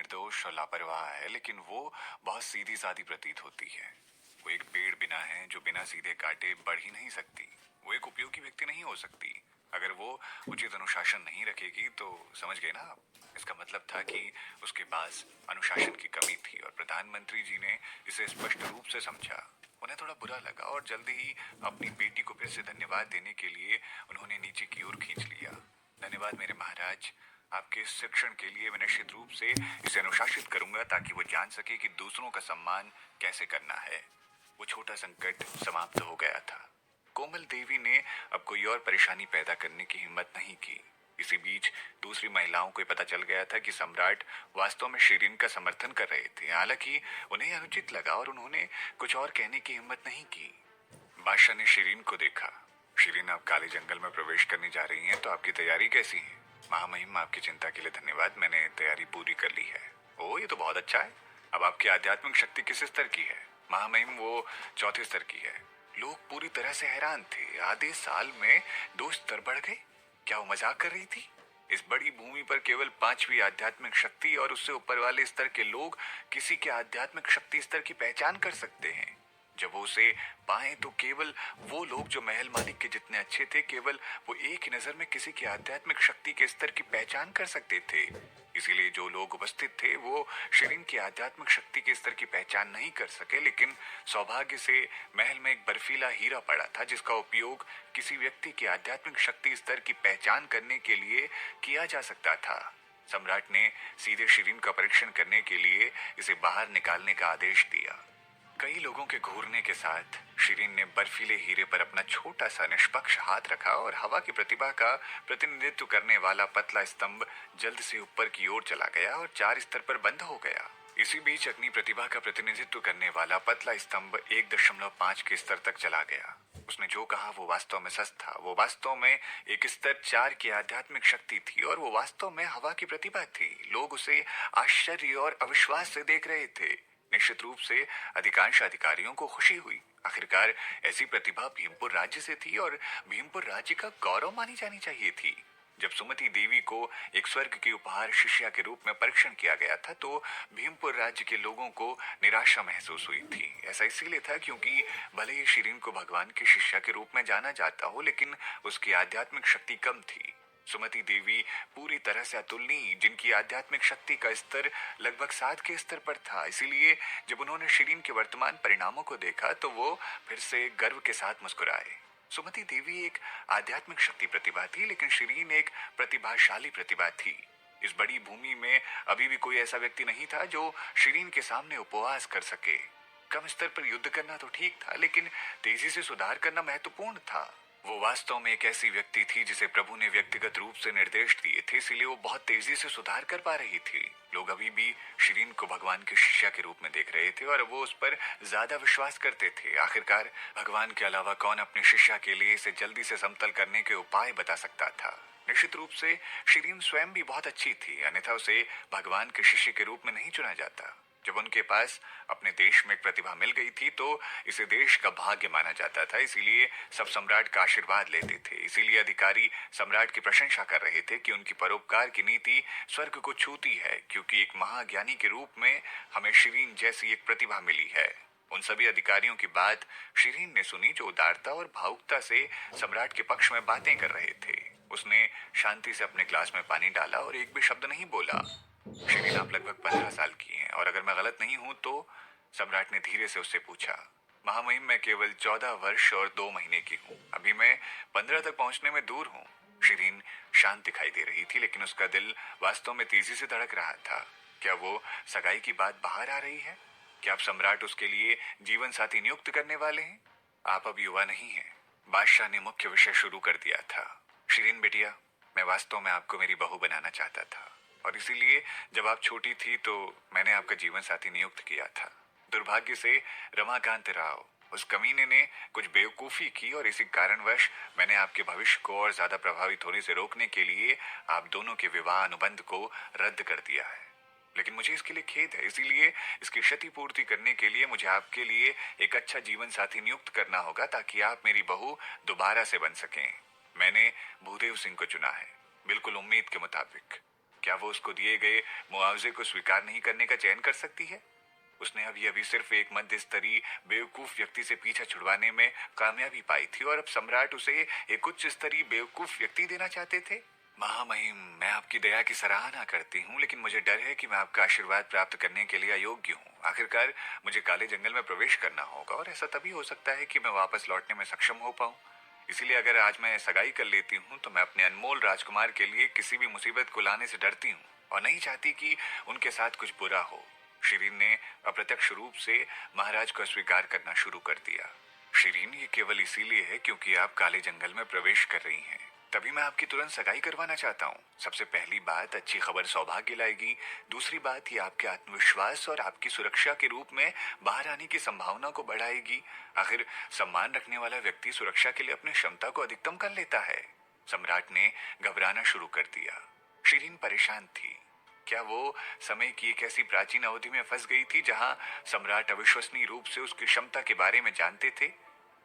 निर्दोष और लापरवाह है, लेकिन वो बहुत सीधी सादी प्रतीत होती है। वो एक पेड़ बिना है जो बिना सीधे काटे बढ़ ही नहीं सकती। वो एक उपयोगी व्यक्ति नहीं हो सकती। अगर वो उचित अनुशासन नहीं रखेगी तो समझ गए ना आप। इसका मतलब था कि उसके पास अनुशासन की कमी थी और प्रधानमंत्री जी ने इसे स्पष्ट रूप से समझा। उन्हें थोड़ा बुरा लगा और जल्दी ही अपनी बेटी को फिर से धन्यवाद देने के लिए उन्होंने नीचे की ओर खींच लिया। धन्यवाद मेरे महाराज, आपके इस शिक्षण के लिए मैं निश्चित रूप से इसे अनुशासित करूंगा ताकि वो जान सके कि दूसरों का सम्मान कैसे करना है। वो छोटा संकट समाप्त हो गया था। कोमल देवी ने अब कोई और परेशानी पैदा करने की हिम्मत नहीं की। इसी बीच दूसरी महिलाओं को पता चल गया था कि सम्राट वास्तव में शिरीन का समर्थन कर रहे थे। हालांकि उन्हें अनुचित लगा और उन्होंने कुछ और कहने की हिम्मत नहीं की। बादशाह ने शिरीन को देखा। शिरीन, आप काले जंगल में प्रवेश करने जा रही हैं, तो आपकी तैयारी कैसी है? महामहिम, आपकी चिंता के लिए धन्यवाद, मैंने तैयारी पूरी कर ली है। ओह, ये तो बहुत अच्छा है। अब आपकी आध्यात्मिक शक्ति किस स्तर की है? महामहिम, वो चौथे स्तर की है। लोग पूरी तरह से हैरान थे। आधे साल में 2 स्तर बढ़ गए। क्या वो मजाक कर रही थी? इस बड़ी भूमि पर केवल 5वीं आध्यात्मिक शक्ति और उससे ऊपर वाले स्तर के लोग किसी के आध्यात्मिक शक्ति स्तर की पहचान कर सकते हैं। जब वो उसे पाए तो केवल वो लोग जो महल मालिक के जितने अच्छे थे, केवल वो एक ही नजर में किसी की आध्यात्मिक शक्ति के स्तर की पहचान कर सकते थे। इसीलिए जो लोग उपस्थित थे वो शिरीन की आध्यात्मिक शक्ति के स्तर की पहचान नहीं कर सके। लेकिन सौभाग्य से महल में एक बर्फीला हीरा पड़ा था जिसका उपयोग किसी व्यक्ति की आध्यात्मिक शक्ति स्तर की पहचान करने के लिए किया जा सकता था। सम्राट ने सीधे शिरीन का परीक्षण करने के लिए इसे बाहर निकालने का आदेश दिया। कई लोगों के घूरने के साथ शिरीन ने बर्फीले हीरे पर अपना छोटा सा निष्पक्ष हाथ रखा और हवा की प्रतिभा का प्रतिनिधित्व करने वाला पतला स्तंभ जल्द से ऊपर की ओर चला गया और 4 स्तर पर बंद हो गया। इसी बीच अग्नि प्रतिभा का प्रतिनिधित्व करने वाला पतला स्तंभ 1.5 के स्तर तक चला गया। उसने जो कहा वो वास्तव में सच था। वो वास्तव में एक स्तर 4 की आध्यात्मिक शक्ति थी और वो वास्तव में हवा की प्रतिभा थी। लोग उसे आश्चर्य और अविश्वास से देख रहे थे। निश्चित रूप से अधिकांश अधिकारियों को खुशी हुई। आखिरकार ऐसी प्रतिभा भीमपुर राज्य से थी और भीमपुर राज्य का गौरव मानी जानी चाहिए थी। जब सुमति देवी को एक स्वर्ग के उपहार शिष्या के रूप में परीक्षण किया गया था तो भीमपुर राज्य के लोगों को निराशा महसूस हुई थी। ऐसा इसीलिए था क्योंकि भले ही शिरीन को भगवान की शिष्या के रूप में जाना जाता हो, लेकिन उसकी आध्यात्मिक शक्ति कम थी। सुमति देवी पूरी तरह से अतुलनीय, जिनकी आध्यात्मिक शक्ति का स्तर लगभग 7 के स्तर पर था। इसीलिए जब उन्होंने शिरीन के वर्तमान परिणामों को देखा तो वो फिर से गर्व के साथ मुस्कुराए। सुमति देवी एक आध्यात्मिक शक्ति प्रतिभा थी, लेकिन शिरीन एक प्रतिभाशाली प्रतिभा थी। इस बड़ी भूमि में अभी भी कोई ऐसा व्यक्ति नहीं था जो शिरीन के सामने उपवास कर सके। कम स्तर पर युद्ध करना तो ठीक था, लेकिन तेजी से सुधार करना महत्वपूर्ण था। वो वास्तव में एक ऐसी व्यक्ति थी जिसे प्रभु ने व्यक्तिगत रूप से निर्देश दिए थे, इसलिए वो बहुत तेजी से सुधार कर पा रही थी। लोग अभी भी शिरीन को भगवान के शिष्या के रूप में देख रहे थे और वो उस पर ज्यादा विश्वास करते थे। आखिरकार भगवान के अलावा कौन अपनी शिष्या के लिए इसे जल्दी से समतल करने के उपाय बता सकता था। निश्चित रूप से शिरीन स्वयं भी बहुत अच्छी थी, अन्यथा उसे भगवान के शिष्य के रूप में नहीं चुना जाता। जब उनके पास अपने देश में एक प्रतिभा मिल गई थी तो इसे देश का भाग्य माना जाता था। इसीलिए सब सम्राट का आशीर्वाद लेते थे। इसीलिए अधिकारी सम्राट की प्रशंसा कर रहे थे कि उनकी परोपकार की नीति स्वर्ग को छूती है, क्योंकि एक महाज्ञानी के रूप में हमें शिरीन जैसी एक प्रतिभा मिली है। उन सभी अधिकारियों की बात शिरीन ने सुनी जो उदारता और भावुकता से सम्राट के पक्ष में बातें कर रहे थे। उसने शांति से अपने ग्लास में पानी डाला और एक भी शब्द नहीं बोला। शिरीन, आप लगभग 15 साल की हैं और अगर मैं गलत नहीं हूं तो? सम्राट ने धीरे से उससे पूछा। महामहिम, मैं केवल 14 वर्ष और 2 महीने की हूँ। अभी मैं 15 तक पहुंचने में दूर हूँ। शिरीन शांत दिखाई दे रही थी, लेकिन उसका दिल वास्तव में तेजी से धड़क रहा था। क्या वो सगाई की बात बाहर आ रही है? क्या आप सम्राट उसके लिए जीवन साथी नियुक्त करने वाले हैं? आप अब युवा नहीं हैं। बादशाह ने मुख्य विषय शुरू कर दिया था। शिरीन बेटिया, मैं वास्तव में आपको मेरी बहू बनाना चाहता था और इसीलिए जब आप छोटी थी तो मैंने आपका जीवन साथी नियुक्त किया था। दुर्भाग्य से रमाकांत राव, उस कमीने ने कुछ बेवकूफ़ी की और इसी कारणवश मैंने आपके भविष्य को और ज़्यादा प्रभावित होने से रोकने के लिए आप दोनों के विवाह अनुबंध को रद्द कर दिया है। लेकिन मुझे इसके लिए खेद है। इसीलिए इसकी क्षतिपूर्ति करने के लिए मुझे आपके लिए एक अच्छा जीवन साथी नियुक्त करना होगा ताकि आप मेरी बहू दोबारा से बन सकें। मैंने भूदेव सिंह को चुना है, बिल्कुल उम्मीद के मुताबिक। क्या वो उसको दिए गए मुआवजे को स्वीकार नहीं करने का चयन कर सकती है? उसने अभी अभी सिर्फ एक मध्य स्तरीय बेवकूफ व्यक्ति से पीछा छुड़वाने में कामयाबी पाई थी और अब सम्राट उसे एक उच्च स्तरीय बेवकूफ व्यक्ति देना चाहते थे। महामहिम, मैं आपकी दया की सराहना करती हूँ, लेकिन मुझे डर है कि मैं आपका आशीर्वाद प्राप्त करने के लिए अयोग्य हूँ। आखिरकार मुझे काले जंगल में प्रवेश करना होगा और ऐसा तभी हो सकता है कि मैं वापस लौटने में सक्षम हो पाऊँ। इसीलिए अगर आज मैं सगाई कर लेती हूँ तो मैं अपने अनमोल राजकुमार के लिए किसी भी मुसीबत को लाने से डरती हूँ और नहीं चाहती कि उनके साथ कुछ बुरा हो। शिरीन ने अप्रत्यक्ष रूप से महाराज को स्वीकार करना शुरू कर दिया। शिरीन, ये केवल इसीलिए है क्योंकि आप काले जंगल में प्रवेश कर रही हैं, तभी मैं आपकी तुरंत सगाई करवाना चाहता हूँ। सबसे पहली बात, अच्छी खबर सौभाग्य लाएगी। दूसरी बात, ये आपके आत्मविश्वास और आपकी सुरक्षा के रूप में बाहर आने की संभावना को बढ़ाएगी। आखिर सम्मान रखने वाला व्यक्ति सुरक्षा के लिए अपनी क्षमता को अधिकतम कर लेता है। सम्राट ने घबराना शुरू कर दिया। शिरीन परेशान थी। क्या वो समय की एक ऐसी प्राचीन अवधि में फंस गई थी जहां सम्राट अविश्वसनीय रूप से उसकी क्षमता के बारे में जानते थे?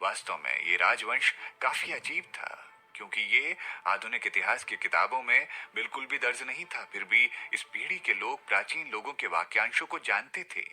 वास्तव में ये राजवंश काफी अजीब था, क्योंकि ये आधुनिक इतिहास की किताबों में बिल्कुल भी दर्ज नहीं था। फिर भी इस पीढ़ी के लोग प्राचीन लोगों के वाक्यांशों को जानते थे।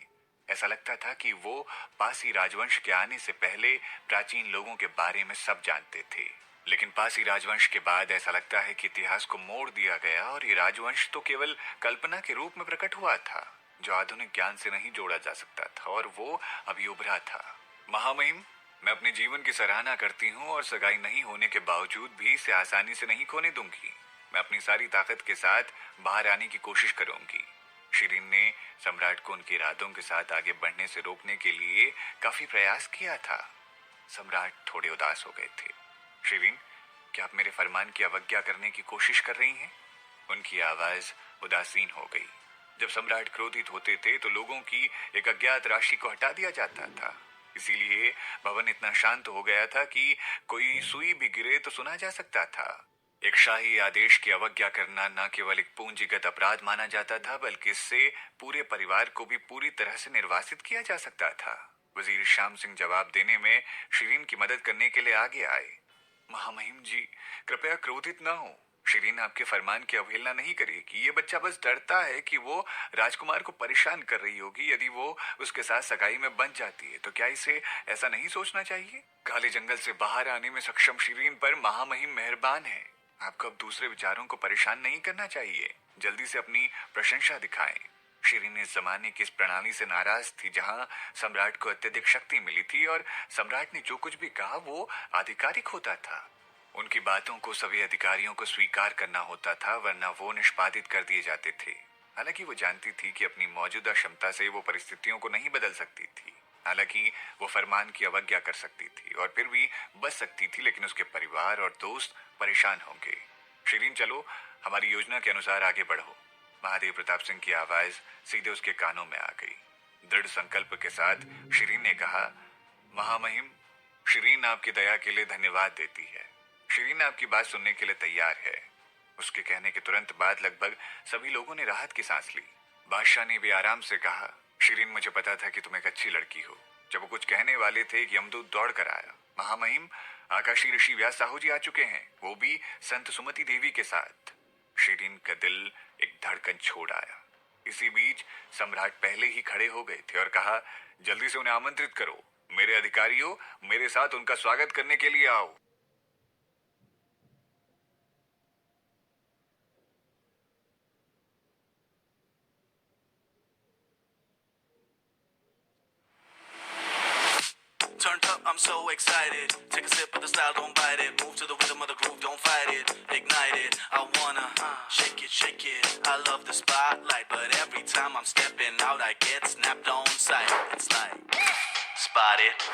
ऐसा लगता था कि वो पासी राजवंश के आने से पहले प्राचीन लोगों के बारे में सब जानते थे। लेकिन पासी राजवंश के बाद ऐसा लगता है कि इतिहास को मोड़ दिया गया और ये राजवंश तो केवल कल्पना के रूप में प्रकट हुआ था, जो आधुनिक ज्ञान से नहीं जोड़ा जा सकता था, और वो अभी उभरा था। महामहिम, मैं अपने जीवन की सराहना करती हूँ और सगाई नहीं होने के बावजूद भी इसे आसानी से नहीं खोने दूंगी। मैं अपनी सारी ताकत के साथ बाहर आने की कोशिश करूंगी। शिरीन ने सम्राट को उनके इरादों के साथ आगे बढ़ने से रोकने के लिए काफी प्रयास किया था। सम्राट थोड़े उदास हो गए थे। शिरीन, क्या आप मेरे फरमान की अवज्ञा करने की कोशिश कर रही हैं? उनकी आवाज उदासीन हो गई। जब सम्राट क्रोधित होते थे तो लोगों की एक अज्ञात राशि को हटा दिया जाता था। इसीलिए भवन इतना शांत हो गया था कि कोई सुई भी गिरे तो सुना जा सकता था। एक शाही आदेश की अवज्ञा करना न केवल एक पूंजीगत अपराध माना जाता था, बल्कि इससे पूरे परिवार को भी पूरी तरह से निर्वासित किया जा सकता था। वजीर श्याम सिंह जवाब देने में शिरीन की मदद करने के लिए आगे आए। महामहिम जी, कृपया क्रोधित ना हो। शिरीन आपके फरमान की अवहेलना नहीं करेगी। ये बच्चा बस डरता है कि वो राजकुमार को परेशान कर रही होगी। यदि वो उसके साथ सगाई में बंध जाती है तो क्या इसे ऐसा नहीं सोचना चाहिए? काले जंगल से बाहर आने में सक्षम शिरीन पर महामहिम मेहरबान है। आपको अब दूसरे विचारों को परेशान नहीं करना चाहिए। जल्दी से अपनी प्रशंसा दिखाएं। शिरीन इस जमाने की इस प्रणाली से नाराज थी जहां सम्राट को अत्यधिक शक्ति मिली थी और सम्राट ने जो कुछ भी कहा वो आधिकारिक होता था। उनकी बातों को सभी अधिकारियों को स्वीकार करना होता था, वरना वो निष्पादित कर दिए जाते थे। हालांकि वो जानती थी कि अपनी मौजूदा क्षमता से वो परिस्थितियों को नहीं बदल सकती थी। हालांकि वो फरमान की अवज्ञा कर सकती थी और फिर भी बच सकती थी, लेकिन उसके परिवार और दोस्त परेशान होंगे। शिरीन, चलो हमारी योजना के अनुसार आगे बढ़ो। महादेव प्रताप सिंह की आवाज सीधे उसके कानों में आ गई। दृढ़ संकल्प के साथ शिरीन ने कहा, महामहिम, शिरीन आपकी दया के लिए धन्यवाद देती है। शिरीन आपकी बात सुनने के लिए तैयार है। उसके कहने के तुरंत बाद लगभग सभी लोगों ने राहत की सांस ली। बादशाह ने भी आराम से कहा, शिरीन, मुझे पता था कि तुम एक अच्छी लड़की हो। जब वो कुछ कहने वाले थे कि यमदूत दौड़ कर आया। महामहिम, आकाशी ऋषि व्यास साहू जी आ चुके हैं, वो भी संत सुमति देवी के साथ। शिरीन का दिल एक धड़कन छोड़ आया। इसी बीच सम्राट पहले ही खड़े हो गए थे और कहा, जल्दी से उन्हें आमंत्रित करो। मेरे अधिकारियों, मेरे साथ उनका स्वागत करने के लिए आओ। Turned up, I'm so excited. Take a sip of the style, don't bite it. Move to the rhythm of the groove, don't fight it. Ignite it, I wanna shake it, shake it. I love the spotlight, but every time I'm stepping out, I get snapped on sight. It's like, spot it,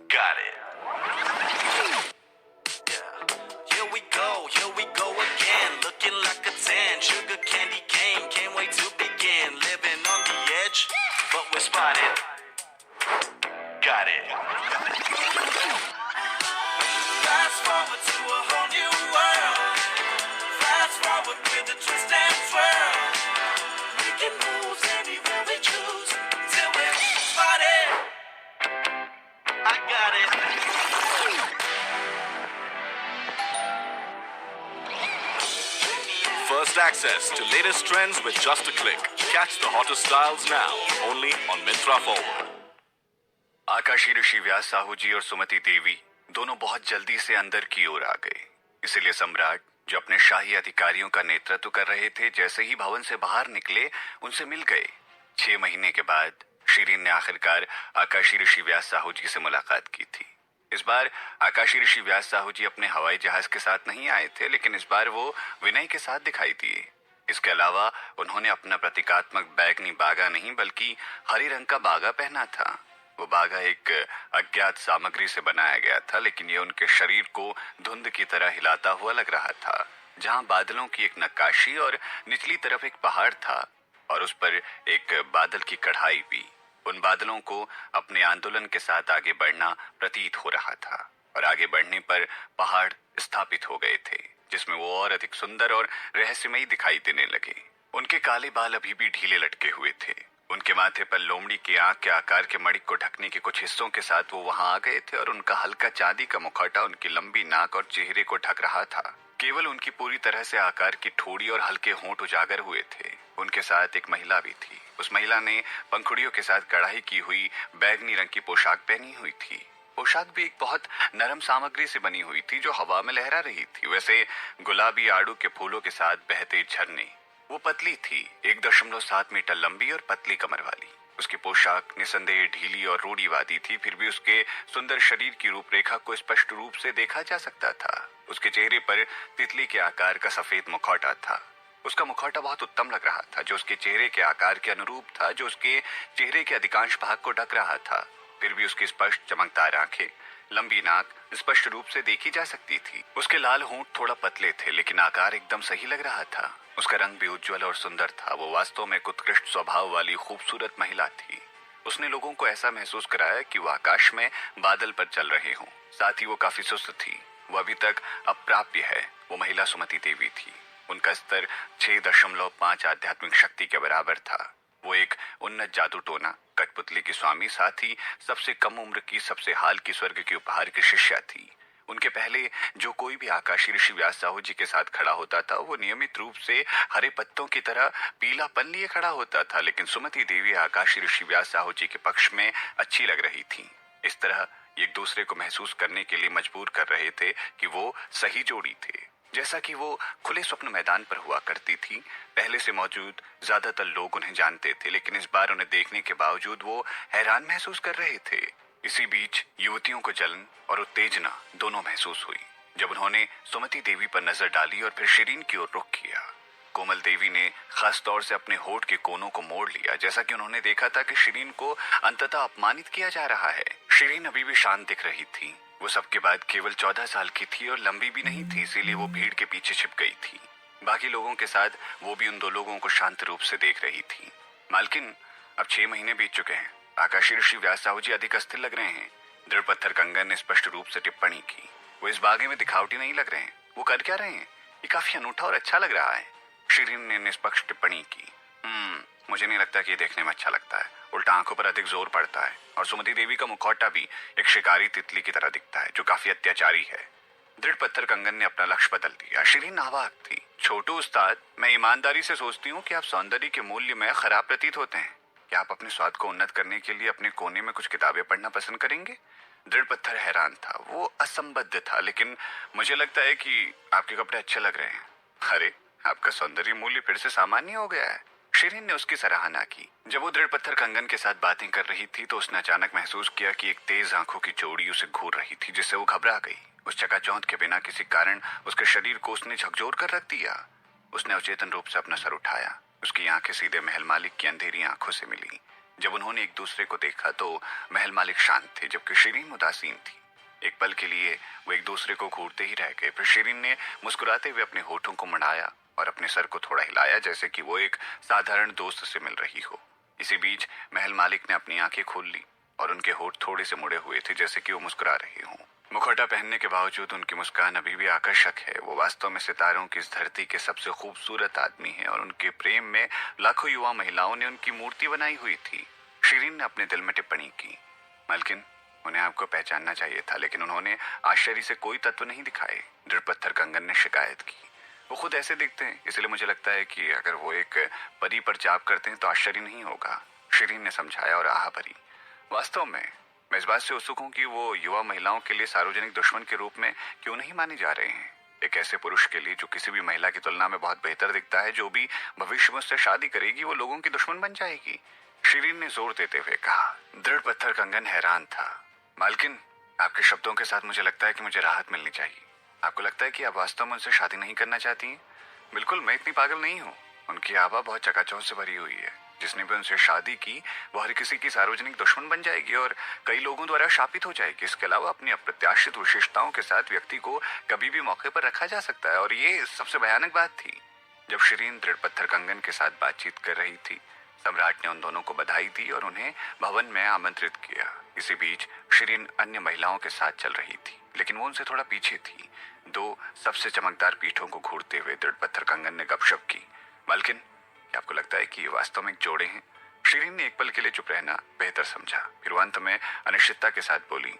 got it. Yeah, here we go again. Looking like a 10, sugar candy cane. Can't wait to begin. Living on the edge, but we're spotted. Got it. Fast forward to a whole new world. Fast forward with a twist and twirl. Making moves anywhere we choose. Till we're spotted. I got it. Treat me access to latest trends with just a click. Catch the hottest styles now, only on Myntra Forward. आकाशी ऋषि व्यास साहू जी और सुमति देवी दोनों बहुत जल्दी से अंदर की ओर आ गए। इसीलिए सम्राट, जो अपने शाही अधिकारियों का नेतृत्व कर रहे थे, जैसे ही भवन से बाहर निकले उनसे मिल गए। 6 महीने के बाद शिरीन ने आखिरकार आकाशी ऋषि व्यास साहू जी से मुलाकात की थी। इस बार आकाशी ऋषि व्यास साहू जी अपने हवाई जहाज के साथ नहीं आए थे, लेकिन इस बार वो विनय के साथ दिखाई दिए। इसके अलावा उन्होंने अपना प्रतीकात्मक बैगनी बागा नहीं बल्कि हरे रंग का बागा पहना था। वो बागा एक अज्ञात सामग्री से बनाया गया था, लेकिन ये उनके शरीर को धुंध की तरह हिलाता हुआ लग रहा था। जहां बादलों की एक नक्काशी और निचली तरफ एक पहाड़ था और उस पर एक बादल की कढ़ाई भी। उन बादलों को अपने आंदोलन के साथ आगे बढ़ना प्रतीत हो रहा था और आगे बढ़ने पर पहाड़ स्थापित हो गए थे, जिसमें वो और अधिक सुंदर और रहस्यमयी दिखाई देने लगे। उनके काले बाल अभी भी ढीले लटके हुए थे। उनके माथे पर लोमड़ी की आंख के आकार के मणिक को ढकने के कुछ हिस्सों के साथ वो वहां आ गए थे और उनका हल्का चांदी का मुखौटा उनकी लंबी नाक और चेहरे को ढक रहा था। केवल उनकी पूरी तरह से आकार की ठोड़ी और हल्के होंठ उजागर हुए थे। उनके साथ एक महिला भी थी। उस महिला ने पंखुड़ियों के साथ कढ़ाई की हुई बैगनी रंग की पोशाक पहनी हुई थी। पोशाक भी एक बहुत नरम सामग्री से बनी हुई थी जो हवा में लहरा रही थी, वैसे गुलाबी आड़ू के फूलों के साथ बहते झरने। वो पतली थी, 1.7 मीटर लंबी और पतली कमर वाली। उसकी पोशाक निसंदेह ढीली और रूढ़िवादी थी, फिर भी उसके सुंदर शरीर की रूपरेखा को स्पष्ट रूप से देखा जा सकता था। उसके चेहरे पर तितली के आकार का सफेद मुखौटा था। उसका मुखौटा बहुत उत्तम लग रहा था, जो उसके चेहरे के आकार के अनुरूप था, जो उसके चेहरे के अधिकांश भाग को ढक रहा था। फिर भी उसकी स्पष्ट चमकदार आंखें, लंबी नाक स्पष्ट रूप से देखी जा सकती थी। उसके लाल होंठ थोड़ा पतले थे, लेकिन आकार एकदम सही लग रहा था। उसका रंग भी उज्जवल और सुंदर था। वो वास्तव में एक उत्कृष्ट स्वभाव वाली खूबसूरत महिला थी। उसने लोगों को ऐसा महसूस कराया कि वो आकाश में बादल पर चल रहे हों। साथ ही वो काफी सुस्त थी। वो अभी तक अप्राप्य है। वो महिला सुमति देवी थी। उनका स्तर 6.5 आध्यात्मिक शक्ति के बराबर था। वो एक उन्नत जादू टोना, कठपुतली की स्वामी, साथ ही सबसे कम उम्र की, सबसे हाल की स्वर्ग के उपहार की शिष्या थी। उनके पहले जो कोई भी आकाशी ऋषि व्यास साहू जी के साथ खड़ा होता था, वो नियमित रूप से हरे पत्तों की तरह पीलापन लिए खड़ा होता था, लेकिन सुमति देवी आकाशी ऋषि व्यास साहू जी के पक्ष में अच्छी लग रही थी। इस तरह एक दूसरे को महसूस करने के लिए मजबूर कर रहे थे कि वो सही जोड़ी थे। जैसा कि वो खुले स्वप्न मैदान पर हुआ करती थी। पहले से मौजूद ज्यादातर लोग उन्हें जानते थे, लेकिन इस बार उन्हें देखने के बावजूद वो हैरान महसूस कर रहे थे। इसी बीच युवतियों को जलन और उत्तेजना दोनों महसूस हुई जब उन्होंने सुमति देवी पर नजर डाली और फिर शिरीन की ओर रुख किया। कोमल देवी ने खास तौर से अपने होठ के कोनों को मोड़ लिया, जैसा कि उन्होंने देखा था कि शिरीन को अंततः अपमानित किया जा रहा है। शिरीन अभी भी शांत दिख रही थी। वो सबके बाद केवल 14 साल की थी और लंबी भी नहीं थी, इसीलिए वो भीड़ के पीछे छिप गई थी। बाकी लोगों के साथ वो भी उन दो लोगों को शांत रूप से देख रही थी। मालकिन, अब 6 महीने बीत चुके हैं। आकाशी ऋषि व्यास साहू जी अधिक अस्थिर लग रहे हैं। दृढ़ पत्थर कंगन ने स्पष्ट रूप से टिप्पणी की। वो इस बागे में दिखावटी नहीं लग रहे हैं। वो कर क्या रहे हैं? ये काफी अनूठा और अच्छा लग रहा है। शिरीन ने निष्पक्ष टिप्पणी की। मुझे नहीं लगता कि ये देखने में अच्छा लगता है। उल्टा आंखों पर अधिक जोर पड़ता है और सुमति देवी का मुखौटा भी एक शिकारी तितली की तरह दिखता है, जो काफी अत्याचारी है। दृढ़ पत्थर कंगन ने अपना लक्ष्य बदल दिया। शिरीन नावाक थी। छोटू उस्ताद, मैं ईमानदारी से सोचती हूँ कि आप सौंदर्य के मूल्य में खराब प्रतीत होते हैं। क्या आप अपने स्वाद को उन्नत करने के लिए अपने कोने में कुछ किताबें पढ़ना पसंद करेंगे? दृढ़ पत्थर हैरान था। वो असंबद्ध था, लेकिन मुझे लगता है कि आपके कपड़े अच्छे लग रहे हैं। अरे, आपका सौंदर्य मूल्य फिर से सामान्य हो गया है। शिरीन ने उसकी सराहना की। जब वो दृढ़ पत्थर कंगन के साथ बातें कर रही थी तो उसने अचानक महसूस किया कि एक तेज आंखों की जोड़ी उसे घूर रही थी, जिससे वो घबरा गई। उस चकाचौंध के बिना किसी कारण उसके शरीर को उसने झकझोर कर रख दिया। उसने अचेतन रूप से अपना सर उठाया। उसकी आंखें सीधे महल मालिक की अंधेरी आंखों से मिली। जब उन्होंने एक दूसरे को देखा तो महल मालिक शांत थे, जबकि शिरीन उदासीन थी। एक पल के लिए वो एक दूसरे को घूरते ही रह गए। फिर शिरीन ने मुस्कुराते हुए अपने होठों को मुड़ाया और अपने सर को थोड़ा हिलाया, जैसे कि वो एक साधारण दोस्त से मिल रही हो। इसी बीच महल मालिक ने अपनी आंखें खोल ली और उनके होठ थोड़े से मुड़े हुए थे, जैसे कि वो मुस्कुरा रहे हों। मुखौटा पहनने के बावजूद उनकी मुस्कान अभी भी आकर्षक है। वो वास्तव में सितारों की इस धरती के सबसे खूबसूरत आदमी हैं और उनके प्रेम में लाखों युवा महिलाओं ने उनकी मूर्ति बनाई हुई थी। शिरीन ने अपने दिल में टिप्पणी की। मालकिन, उन्हें आपको पहचानना चाहिए था, लेकिन उन्होंने आश्चर्य से कोई तत्व नहीं दिखाए। दृढ़ पत्थर कंगन ने शिकायत की। वो खुद ऐसे दिखते हैं, इसलिए मुझे लगता है कि अगर वो एक परी पर जाप करते हैं तो आश्चर्य नहीं होगा, शिरीन ने समझाया और आह भरी। वास्तव में मैं इस बात से उत्सुक हूँ कि वो युवा महिलाओं के लिए सार्वजनिक दुश्मन के रूप में क्यों नहीं माने जा रहे हैं। एक ऐसे पुरुष के लिए जो किसी भी महिला की तुलना में बहुत बेहतर दिखता है, जो भी भविष्य में उससे शादी करेगी वो लोगों की दुश्मन बन जाएगी, शिरीन ने जोर देते हुए कहा। दृढ़ पत्थर कंगन हैरान था। मालकिन, आपके शब्दों के साथ मुझे लगता है कि मुझे राहत मिलनी चाहिए। आपको लगता है कि आप वास्तव में उनसे शादी नहीं करना चाहती हैं? बिल्कुल, मैं इतनी पागल नहीं हूँ। उनकी आभा बहुत चकाचौंध से भरी हुई है। जिसने भी उनसे शादी की वो हर किसी की सार्वजनिक दुश्मन बन जाएगी और कई लोगों द्वारा शापित हो जाएगी। इसके अलावा अपनी अप्रत्याशित विशेषताओं के साथ व्यक्ति को कभी भी मौके पर रखा जा सकता है, और ये सबसे भयानक बात थी। जब शिरीन दृढ़ पत्थर कंगन के साथ बातचीत कर रही थी, सम्राट ने उन दोनों को बधाई दी और उन्हें भवन में आमंत्रित किया। इसी बीच शिरीन अन्य महिलाओं के साथ चल रही थी, लेकिन वो उनसे थोड़ा पीछे थी। दो सबसे चमकदार पीठों को घूरते हुए दृढ़ पत्थर कंगन ने गपशप की। मालकिन, क्या आपको लगता है कि ये वास्तव में एक जोड़े हैं? शिरीन ने एक पल के लिए चुप रहना बेहतर समझा, फिर वो अंत में अनिश्चितता के साथ बोली,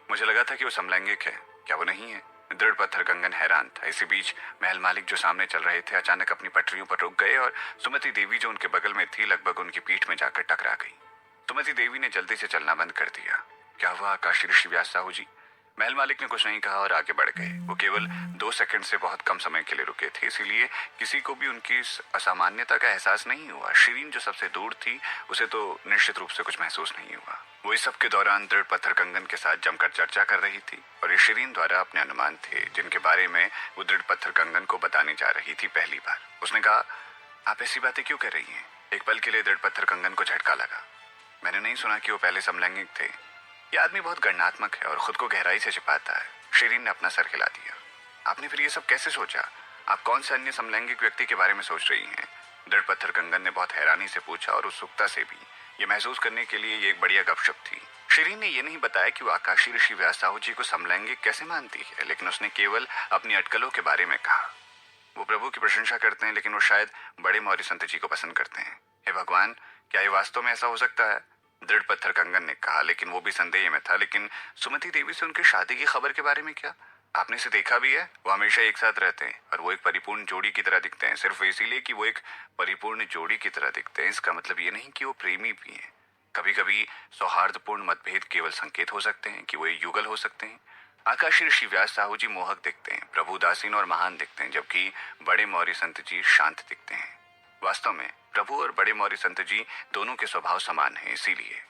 मुझे लगा था कि वो समलैंगिक है, क्या वो नहीं है? दृढ़ पत्थर कंगन हैरान था। इसी बीच महल मालिक जो सामने चल रहे थे अचानक अपनी पटरियों पर रुक गए और सुमति देवी जो उनके बगल में थी लगभग उनकी पीठ में जाकर टकरा गई। सुमति देवी ने जल्दी से चलना बंद कर दिया। क्या हुआ आकाशी ऋषि व्यास साहू जी? महल मालिक ने कुछ नहीं कहा और आगे बढ़ गए। वो केवल 2 सेकंड से बहुत कम समय के लिए रुके थे, इसीलिए किसी को भी उनकी इस असामान्यता का एहसास नहीं हुआ। शिरीन जो सबसे दूर थी उसे तो निश्चित रूप से कुछ महसूस नहीं हुआ। वो इस सब के दौरान दृढ़ पत्थर कंगन के साथ जमकर चर्चा कर रही थी और ये शिरीन द्वारा अपने अनुमान थे जिनके बारे में वो दृढ़ पत्थर कंगन को बताने जा रही थी पहली बार। उसने कहा, आप ऐसी बातें क्यों कर रही हैं? एक पल के लिए दृढ़ पत्थर कंगन को झटका लगा। मैंने नहीं सुना कि वो पहले समलैंगिक थे। ये आदमी बहुत गणनात्मक है और खुद को गहराई से छिपाता है। शिरीन ने अपना सर हिला दिया। आपने फिर ये सब कैसे सोचा? आप कौन से अन्य समलैंगिक व्यक्ति के बारे में सोच रही हैं? दृढ़ पत्थर कंगन ने बहुत हैरानी से पूछा और उत्सुकता से भी। ये महसूस करने के लिए ये एक बढ़िया गपशप थी। शिरीन ने यह नहीं बताया कि वो आकाशी ऋषि व्यास साहू जी को समलैंगिक कैसे मानती है, लेकिन उसने केवल अपनी अटकलों के बारे में कहा। वो प्रभु की प्रशंसा करते हैं, लेकिन वो शायद बड़े मौर्य संत जी को पसंद करते हैं। हे भगवान, क्या ये वास्तव में ऐसा हो सकता है? दृढ़ पत्थर कंगन ने कहा, लेकिन वो भी संदेह में था। लेकिन सुमति देवी से उनकी शादी की खबर के बारे में क्या? आपने इसे देखा भी है? वो हमेशा एक साथ रहते हैं और वो एक परिपूर्ण जोड़ी की तरह दिखते हैं। सिर्फ इसीलिए कि वो एक परिपूर्ण जोड़ी की तरह दिखते हैं, इसका मतलब ये नहीं कि वो प्रेमी भी हैं। कभी कभी सौहार्दपूर्ण मतभेद केवल संकेत हो सकते हैं कि वो एक युगल हो सकते हैं। आकाशी ऋषि व्यास साहू जी मोहक दिखते हैं, प्रभु उदासीन और महान दिखते हैं, जबकि बड़े मौर्य संत जी शांत दिखते हैं। वास्तव में प्रभु और बड़े मौर्य संत जी दोनों के स्वभाव समान हैं, इसीलिए